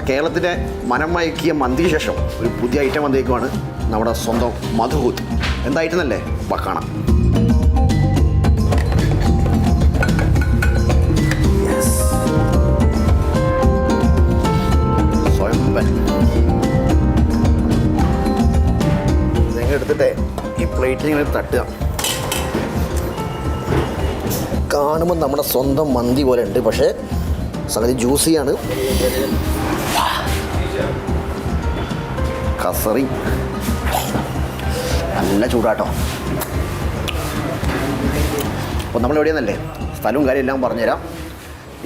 കേരളത്തിൻ്റെ മനം മയക്കിയ മന്തിക്ക് ശേഷം ഒരു പുതിയ ഐറ്റം വന്നേക്കുവാണ് നമ്മുടെ സ്വന്തം മധുഹൂത്ത്. എന്തായിട്ടെന്നല്ലേ കാണാം. സ്വയംപൻ നിങ്ങൾ എടുത്തിട്ടേ ഈ പ്ലേറ്റിൽ ഇങ്ങനെ തട്ടുക. കാണുമ്പോൾ നമ്മുടെ സ്വന്തം മന്തി പോലെ ഉണ്ട്, പക്ഷേ സംഗതി ജ്യൂസിയാണ്. കസറി നല്ല ചൂടാട്ടോ. അപ്പോൾ നമ്മളെവിടെയെന്നല്ലേ സ്ഥലവും കാര്യം എല്ലാം പറഞ്ഞുതരാം.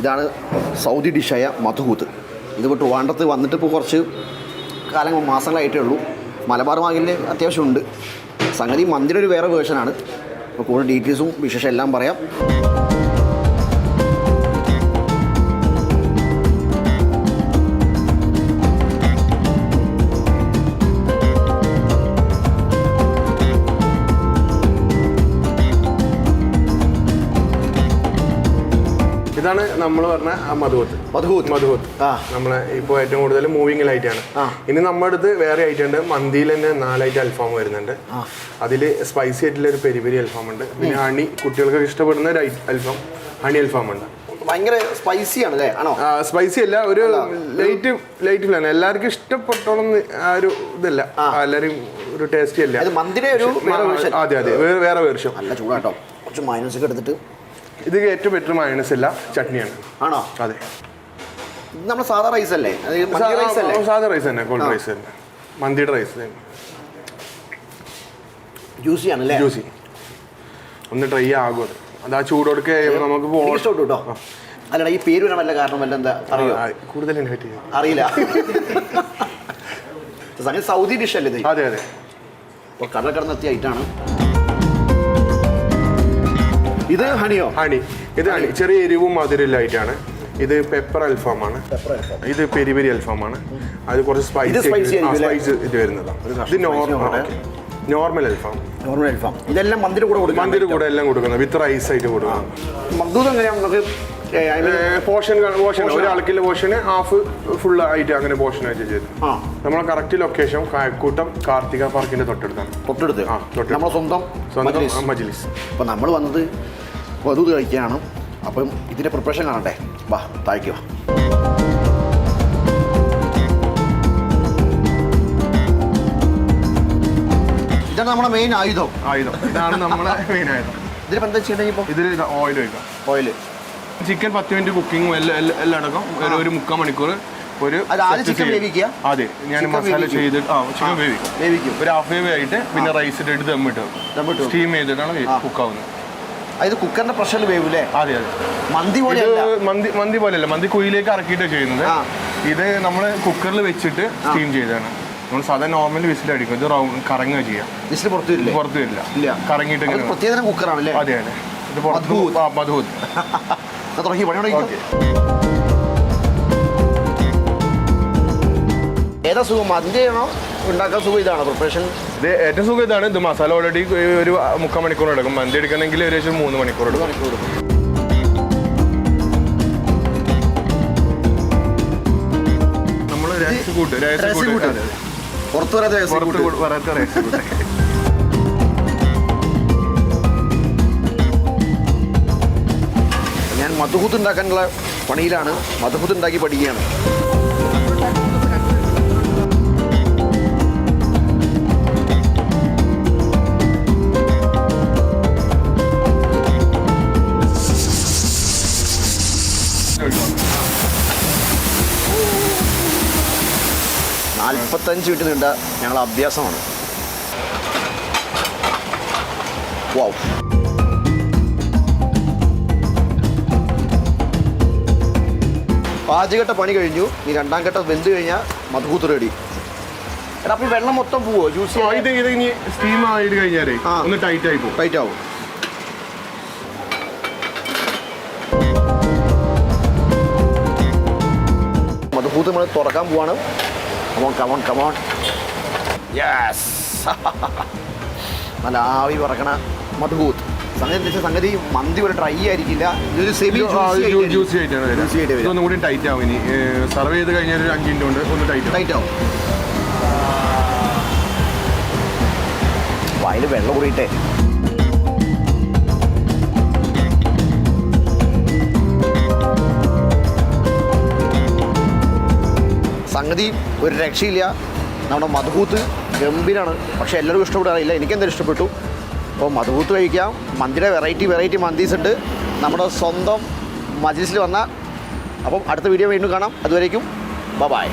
ഇതാണ് സൗദി ഡിഷായ മധുഹൂത്ത്. ഇത് ട്രിവാൻഡ്രത്ത് വന്നിട്ട് ഇപ്പോൾ കുറച്ച് മാസങ്ങളായിട്ടേ ഉള്ളൂ. മലബാർ മാർക്കറ്റിൽ അത്യാവശ്യമുണ്ട്. സംഗതി മന്തിയുടെ ഒരു വേറെ വേർഷനാണ്. അപ്പോൾ കൂടുതൽ ഡീറ്റെയിൽസും വിശേഷം എല്ലാം പറയാം. ഇതാണ് നമ്മൾ പറഞ്ഞ മധുഹൂത്ത്. നമ്മളെ ഇപ്പോൾ ഏറ്റവും കൂടുതൽ മൂവിങ്ങിലായിട്ടാണ്. ഇനി നമ്മുടെ അടുത്ത് വേറെ ഐറ്റം ഉണ്ട്. മന്തിയിൽ തന്നെ 4 ഐറ്റം അൽഫാം വരുന്നുണ്ട്. അതിൽ സ്പൈസി ആയിട്ടുള്ള ഒരു പെരി അൽഫാം ഉണ്ട്. പിന്നെ ഹണി, കുട്ടികൾക്ക് ഇഷ്ടപ്പെടുന്ന ഒരു അൽഫാം ഹണി അൽഫാം ഉണ്ട്. ഭയങ്കര സ്പൈസി ആണല്ലേ? ആണോ? സ്പൈസി അല്ല, ഒരു ലൈറ്റ് ഫ്ലാണ്. എല്ലാവർക്കും ഇഷ്ടപ്പെട്ടോളം ആ ഒരു ഇതല്ല, എല്ലാവരും ഒരു ടേസ്റ്റി അല്ല. അതെ വേറെ വേർഷൻ. നല്ല ചൂടാട്ടോ. കുറച്ച് മൈനസ് ഒക്കെ എടുത്തിട്ട് ഇത് ഏറ്റവും ബെറ്റർ മയോണൈസ് അല്ല, ചട്നിയാണ്. ആണോ? അതെ. നമ്മുടെ സാധാ റൈസ് അല്ലേ? സാധാ റൈസ് തന്നെ, കോൾഡ് റൈസ് തന്നെ, മന്തിയുടെ റൈസ്. ജ്യൂസി ആണല്ലേ? ജ്യൂസി. ഒന്ന് ട്രൈ ആകും അത്. അത് ആ ചൂടോടൊക്കെ നമുക്ക് കേട്ടോ. അല്ലടാ, ഈ പേര് വരാൻ വല്ല കാരണം വല്ല എന്താ അറിയോ? കൂടുതൽ അറിയില്ല. സൗദി ഡിഷ് അല്ലേ ഇത്? അതെ അതെ. അപ്പോൾ കടൽ കടന്നെത്തിയ ഐറ്റാണ് ഇത്. ഹണിയോ? ഹണി. ഇത് ഹണി ചെറിയ എരിവും മധുരയിലായിട്ടാണ്. ഇത് പെപ്പർ അൽഫാമാണ്. ഇത് പെരി അൽഫാമാണ്. അത് കുറച്ച് സ്പൈസ് ഇത് വരുന്നതാണ്. ഇത് നോർമൽ അൽഫാം. ഇതെല്ലാം മന്തിയുടെ കൂടെ എല്ലാം കൊടുക്കുന്നത് വിത്ത് റൈസ് ആയിട്ട് കൊടുക്കുന്നത്. പോർഷൻ ഒരാൾക്കുള്ള പോർഷന് ഹാഫ് ഫുൾ ആയിട്ട് അങ്ങനെ പോർഷൻ ആയിട്ട് ചെയ്തു. നമ്മളെ കറക്റ്റ് ലൊക്കേഷൻ കായക്കൂട്ടം കാർത്തിക പാർക്കിന്റെ തൊട്ടടുത്ത് നമ്മുടെ സ്വന്തം മജ്ലിസ്. അപ്പോൾ നമ്മൾ വന്നത് മധുഹൂത്ത് കഴിക്കാനാണ്. അപ്പം ഇതിൻ്റെ പ്രിപ്പറേഷൻ കാണട്ടെ. വാ, താഴ്ക്കുക. ഇതാണ് നമ്മുടെ മെയിൻ ആയുധം. ഇതാണ് നമ്മുടെ മെയിൻ ആയുധം. ഇതിലിപ്പോൾ എന്താ ചെയ്യണമെങ്കിൽ ഇപ്പോൾ ഇതിൽ ഓയിൽ ഒഴിക്കാം. ഓയിൽ. ചിക്കൻ 10 മിനിറ്റ് കുക്കിങ്ങും എല്ലാം അടക്കം ഒരു 3/4 മണിക്കൂർ. അതെ, ഞാൻ മസാല ചെയ്തിട്ട് ചിക്കൻ വേവിക്കും. ഒരു ഹാഫ് വേവ് ആയിട്ട് പിന്നെ റൈസ് ഇട്ട് ദമ്മിട്ട് സ്റ്റീം ചെയ്തിട്ടാണ് കുക്കാവുന്നത്. ഇത് കുക്കറിന്റെ പ്രഷറിൽ വേവൂലേ? അതെ അതെ. മന്തി പോലെയല്ല, മന്തി കുയിലേക്ക് ഇറക്കിയിട്ടാണ് ചെയ്യുന്നത്. ഇത് നമ്മൾ കുക്കറിൽ വെച്ചിട്ട് സ്റ്റീം ചെയ്തതാണ്. നമ്മൾ സാധാരണ നോർമൽ വിസിൽ അടിക്കും. ഇത് കറങ്ങുക ചെയ്യാം. വിസിൽ പുറത്തു വരില്ല. കറങ്ങിയിട്ട് പ്രത്യേക കുക്കറാണല്ലേ? അതെ അതെ. ഇത് മധുഹൂത്ത്. തുടങ്ങി പണി. ഏതാ സുഖം, മന്തി ചെയ്യണോ ഉണ്ടാക്കാൻ സുഖം ഇതാണോ പ്രിപ്പറേഷൻ? ഇത് ഏറ്റവും സുഖം ഇതാണ്. ഇത് മസാല ഓൾറെഡി ഒരു 3/4 മണിക്കൂർ എടുക്കും. മന്തി എടുക്കണമെങ്കിൽ ഏകദേശം 3 മണിക്കൂർ എടുക്കും. നമ്മൾ പുറത്തു വരാത്ത ഞാൻ മധുഹൂത്ത് ഉണ്ടാക്കാനുള്ള പണിയിലാണ്. മധുഹൂത്ത് ഉണ്ടാക്കി പഠിക്കുകയാണ്. $45 മിനിറ്റ് നീണ്ട ഞങ്ങളുടെ അഭ്യാസമാണ്. വൗ. പാചകഘട്ട പണി കഴിഞ്ഞു. ഈ 2ാം ഘട്ടം വെന്ത് കഴിഞ്ഞാൽ മധുഹൂത്ത് റെഡി. എടാ, അപ്പോൾ വെള്ളം മൊത്തം പോവോ? ജ്യൂസ് ഇനി സ്റ്റീം ആയിട്ട് കഴിഞ്ഞാലേ ഒന്ന് ടൈറ്റ് ആവും. മധുഹൂത്ത് നമ്മൾ തുറക്കാൻ പോവാണ്. കമോൺ. യെസ്. നല്ല ആവി പറക്കണ മധുഹൂത്ത്. സംഗതി മന്തി പോലെ ഡ്രൈ ആയിരിക്കില്ല, ഇതൊരു സെമി ജ്യൂസി ആയിട്ടാണ്. ഇതൊന്നും കൂടി ടൈറ്റ് ആവും. ഇനി സർവ് ചെയ്ത് കഴിഞ്ഞാൽ ഒരു 5 മിനിറ്റ് കൊണ്ട് ഒന്ന് ടൈറ്റ് ആവും. വായിൽ വെള്ളം കൂടിയിട്ടേ. സംഗതി ഒരു രക്ഷയില്ല. നമ്മുടെ മധുഹൂത്ത് ഗംഭീരമാണ്. പക്ഷേ എല്ലാവർക്കും ഇഷ്ടപ്പെടാറില്ല. എനിക്കെന്തായാലും ഇഷ്ടപ്പെട്ടു. അപ്പോൾ മധുഹൂത്ത് കഴിക്കാം. മന്തിയുടെ വെറൈറ്റി മന്തീസ് ഉണ്ട് നമ്മുടെ സ്വന്തം മജ്ലിസിൽ വന്നാൽ. അപ്പം അടുത്ത വീഡിയോ വീണ്ടും കാണാം. അതുവരേക്കും ബൈ.